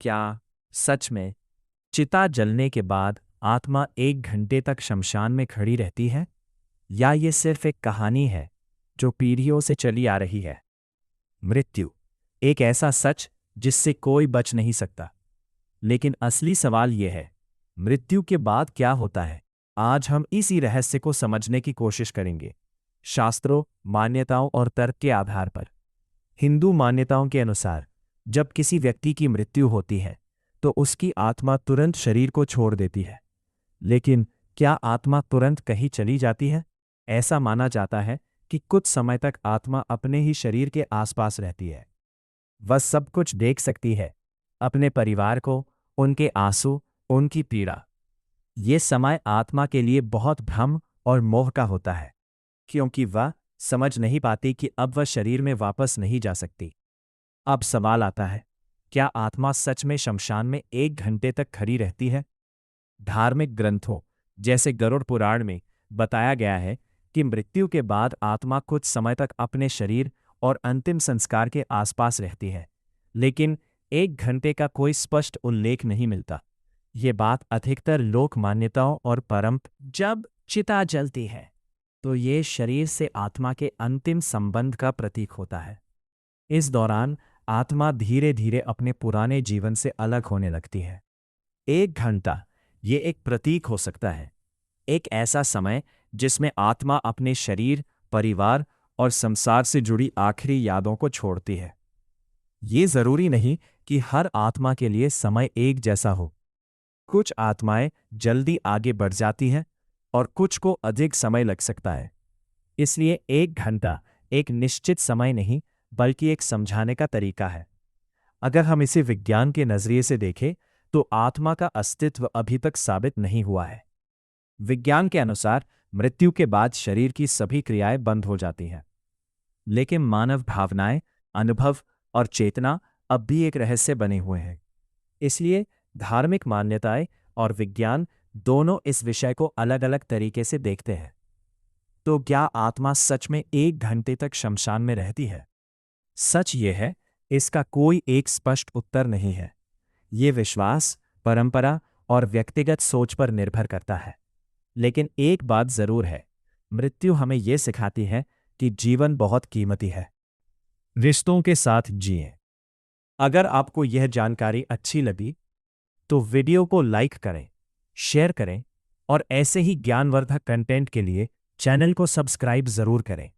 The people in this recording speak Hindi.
क्या सच में चिता जलने के बाद आत्मा 1 घंटे तक शमशान में खड़ी रहती है, या ये सिर्फ एक कहानी है जो पीढ़ियों से चली आ रही है? मृत्यु एक ऐसा सच जिससे कोई बच नहीं सकता। लेकिन असली सवाल यह है, मृत्यु के बाद क्या होता है? आज हम इसी रहस्य को समझने की कोशिश करेंगे, शास्त्रों, मान्यताओं और तर्क के आधार पर। हिंदू मान्यताओं के अनुसार जब किसी व्यक्ति की मृत्यु होती है तो उसकी आत्मा तुरंत शरीर को छोड़ देती है। लेकिन क्या आत्मा तुरंत कहीं चली जाती है? ऐसा माना जाता है कि कुछ समय तक आत्मा अपने ही शरीर के आसपास रहती है। वह सब कुछ देख सकती है, अपने परिवार को, उनके आंसू, उनकी पीड़ा। ये समय आत्मा के लिए बहुत भ्रम और मोह का होता है, क्योंकि वह समझ नहीं पाती कि अब वह शरीर में वापस नहीं जा सकती। अब सवाल आता है, क्या आत्मा सच में शमशान में 1 घंटे तक खड़ी रहती है? धार्मिक ग्रंथों जैसे गरुड़ पुराण में बताया गया है कि मृत्यु के बाद आत्मा कुछ समय तक अपने शरीर और अंतिम संस्कार के आसपास रहती है, लेकिन 1 घंटे का कोई स्पष्ट उल्लेख नहीं मिलता। ये बात अधिकतर लोक मान्यताओं और जब चिता जलती है तो ये शरीर से आत्मा के अंतिम संबंध का प्रतीक होता है। इस दौरान आत्मा धीरे धीरे अपने पुराने जीवन से अलग होने लगती है। 1 घंटा ये एक प्रतीक हो सकता है, एक ऐसा समय जिसमें आत्मा अपने शरीर, परिवार और संसार से जुड़ी आखिरी यादों को छोड़ती है। ये जरूरी नहीं कि हर आत्मा के लिए समय एक जैसा हो। कुछ आत्माएं जल्दी आगे बढ़ जाती हैं और कुछ को अधिक समय लग सकता है। इसलिए 1 घंटा एक निश्चित समय नहीं, बल्कि एक समझाने का तरीका है। अगर हम इसे विज्ञान के नजरिए से देखें तो आत्मा का अस्तित्व अभी तक साबित नहीं हुआ है। विज्ञान के अनुसार मृत्यु के बाद शरीर की सभी क्रियाएं बंद हो जाती हैं, लेकिन मानव भावनाएं, अनुभव और चेतना अब भी एक रहस्य बने हुए हैं। इसलिए धार्मिक मान्यताएं और विज्ञान दोनों इस विषय को अलग अलग तरीके से देखते हैं। तो क्या आत्मा सच में 1 घंटे तक शमशान में रहती है? सच ये है, इसका कोई एक स्पष्ट उत्तर नहीं है। ये विश्वास, परंपरा और व्यक्तिगत सोच पर निर्भर करता है। लेकिन एक बात जरूर है, मृत्यु हमें यह सिखाती है कि जीवन बहुत कीमती है। रिश्तों के साथ जिएं। अगर आपको यह जानकारी अच्छी लगी तो वीडियो को लाइक करें, शेयर करें और ऐसे ही ज्ञानवर्धक कंटेंट के लिए चैनल को सब्सक्राइब जरूर करें।